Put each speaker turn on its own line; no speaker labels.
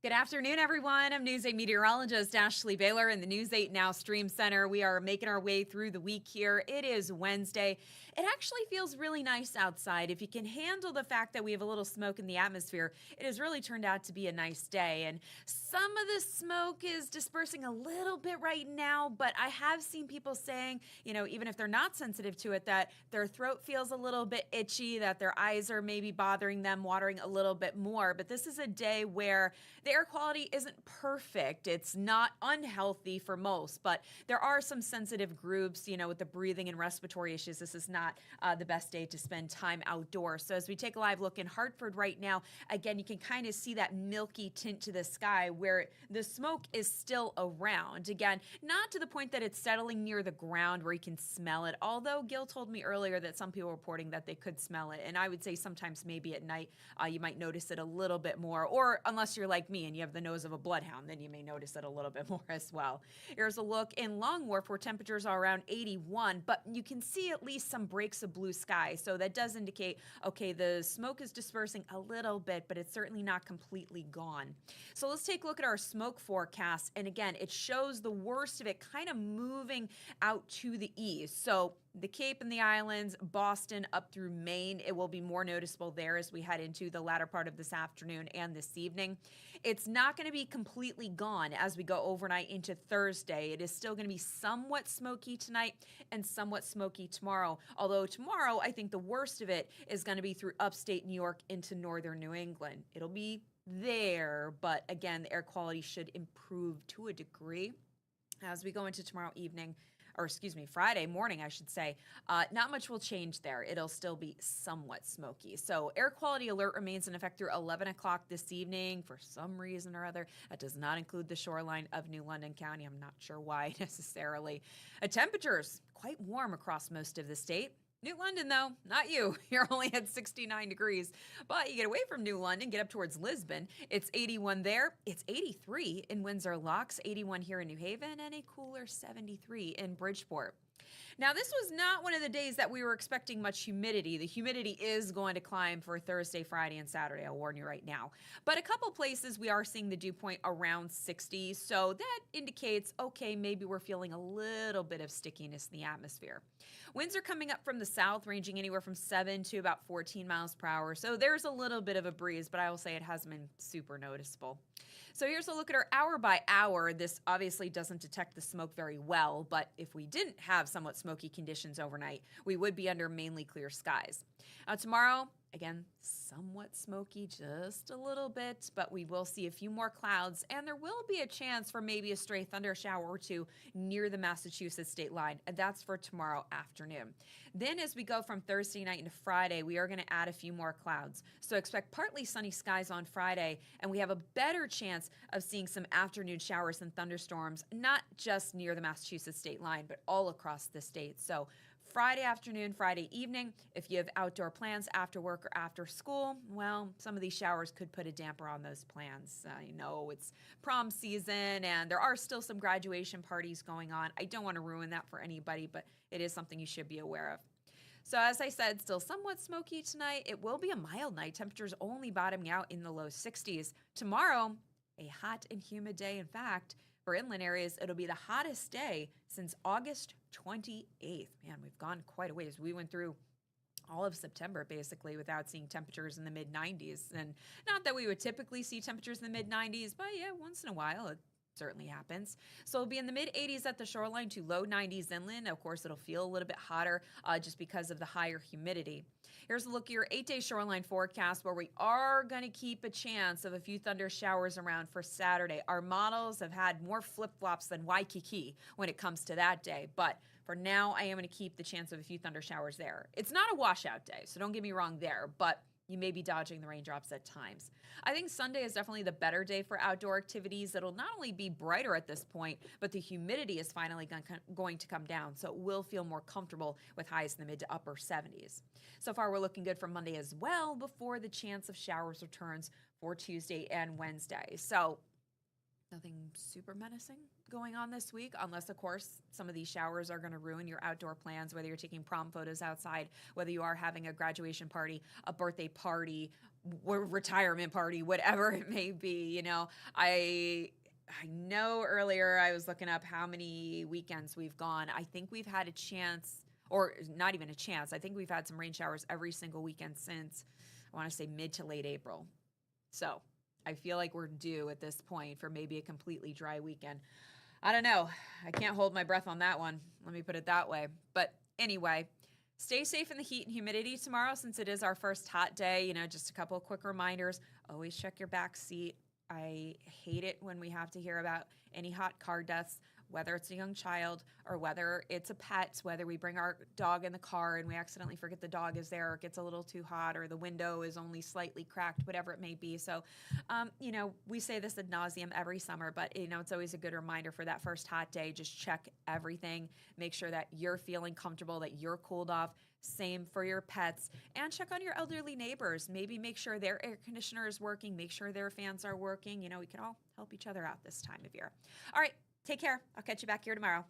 Good afternoon, everyone. I'm News 8 meteorologist Ashley Baylor in the News 8 Now Stream Center. We are making our way through the week here. It is Wednesday. It actually feels really nice outside. If you can handle the fact that we have a little smoke in the atmosphere, it has really turned out to be a nice day. And some of the smoke is dispersing a little bit right now, but I have seen people saying, even if they're not sensitive to it, that their throat feels a little bit itchy, that their eyes are maybe bothering them, watering a little bit more. But this is a day where the air quality isn't perfect. It's not unhealthy for most, but there are some sensitive groups, with the breathing and respiratory issues. This is not the best day to spend time outdoors. So as we take a live look in Hartford right now, again, you can kind of see that milky tint to the sky where the smoke is still around. Again, not to the point that it's settling near the ground where you can smell it, although Gil told me earlier that some people were reporting that they could smell it. And I would say sometimes maybe at night you might notice it a little bit more, or unless you're like me and you have the nose of a bloodhound, then you may notice it a little bit more as well. Here's a look in Long Wharf where temperatures are around 81, but you can see at least some breaks of blue sky. So that does indicate, okay, the smoke is dispersing a little bit, but it's certainly not completely gone. So let's take a look at our smoke forecast. And again, it shows the worst of it kind of moving out to the east. So the Cape and the islands, Boston up through Maine, it will be more noticeable there as we head into the latter part of this afternoon and this evening. It's not going to be completely gone as we go overnight into Thursday. It is still going to be somewhat smoky tonight and somewhat smoky tomorrow. Although tomorrow, I think the worst of it is going to be through upstate New York into northern New England. It'll be there, but again, the air quality should improve to a degree as we go into tomorrow evening. Friday morning, I should say. Not much will change there. It'll still be somewhat smoky. So air quality alert remains in effect through 11 o'clock this evening for some reason or other. That does not include the shoreline of New London County. I'm not sure why necessarily. Temperatures quite warm across most of the state. New London, though, not you. You're only at 69 degrees. But you get away from New London, get up towards Lisbon. It's 81 there. It's 83 in Windsor Locks, 81 here in New Haven, and a cooler 73 in Bridgeport. Now, this was not one of the days that we were expecting much humidity. The humidity is going to climb for Thursday, Friday, and Saturday. I'll warn you right now. But a couple places we are seeing the dew point around 60. So that indicates, okay, maybe we're feeling a little bit of stickiness in the atmosphere. Winds are coming up from the south, ranging anywhere from 7 to about 14 miles per hour. So there's a little bit of a breeze, but I will say it hasn't been super noticeable. So here's a look at our hour by hour. This obviously doesn't detect the smoke very well, but if we didn't have somewhat smoky conditions overnight, we would be under mainly clear skies. Tomorrow, again, somewhat smoky, just a little bit, but we will see a few more clouds, and there will be a chance for maybe a stray thunder shower or two near the Massachusetts state line, and that's for tomorrow afternoon. Then as we go from Thursday night into Friday, we are going to add a few more clouds. So expect partly sunny skies on Friday, and we have a better chance of seeing some afternoon showers and thunderstorms, not just near the Massachusetts state line, but all across the state. So Friday afternoon, Friday evening, if you have outdoor plans after work or after school, well, some of these showers could put a damper on those plans. It's prom season and there are still some graduation parties going on. I don't want to ruin that for anybody, but it is something you should be aware of. So as I said, still somewhat smoky tonight. It will be a mild night. Temperatures only bottoming out in the low 60s. Tomorrow, a hot and humid day. In fact, for inland areas, it'll be the hottest day since August 28th. Man, we've gone quite a ways. We went through all of September basically without seeing temperatures in the mid 90s. And not that we would typically see temperatures in the mid 90s, but yeah, once in a while it certainly happens. So it'll be in the mid 80s at the shoreline to low 90s inland. Of course, it'll feel a little bit hotter just because of the higher humidity. Here's a look at your 8-day shoreline forecast where we are going to keep a chance of a few thunder showers around for Saturday. Our models have had more flip-flops than Waikiki when it comes to that day, but for now, I am going to keep the chance of a few thunder showers there. It's not a washout day, so don't get me wrong there, but you may be dodging the raindrops at times. I think Sunday is definitely the better day for outdoor activities. It'll not only be brighter at this point, but the humidity is finally going to come down, so it will feel more comfortable with highs in the mid to upper 70s. So far, we're looking good for Monday as well before the chance of showers returns for Tuesday and Wednesday. So Nothing super menacing going on this week, unless, of course, some of these showers are going to ruin your outdoor plans, whether you're taking prom photos outside, whether you are having a graduation party, a birthday party, retirement party, whatever it may be. I know earlier I was looking up how many weekends we've gone. I think we've had a chance, or not even a chance. I think we've had some rain showers every single weekend since, I want to say, mid to late April. So I feel like we're due at this point for maybe a completely dry weekend. I don't know. I can't hold my breath on that one. Let me put it that way. But anyway, stay safe in the heat and humidity tomorrow since it is our first hot day. Just a couple of quick reminders. Always check your back seat. I hate it when we have to hear about any hot car deaths, whether it's a young child or whether it's a pet, whether we bring our dog in the car and we accidentally forget the dog is there, or it gets a little too hot, or the window is only slightly cracked, whatever it may be. So, we say this ad nauseum every summer, but, it's always a good reminder for that first hot day. Just check everything. Make sure that you're feeling comfortable, that you're cooled off. Same for your pets. And check on your elderly neighbors. Maybe make sure their air conditioner is working. Make sure their fans are working. We can all help each other out this time of year. All right. Take care. I'll catch you back here tomorrow.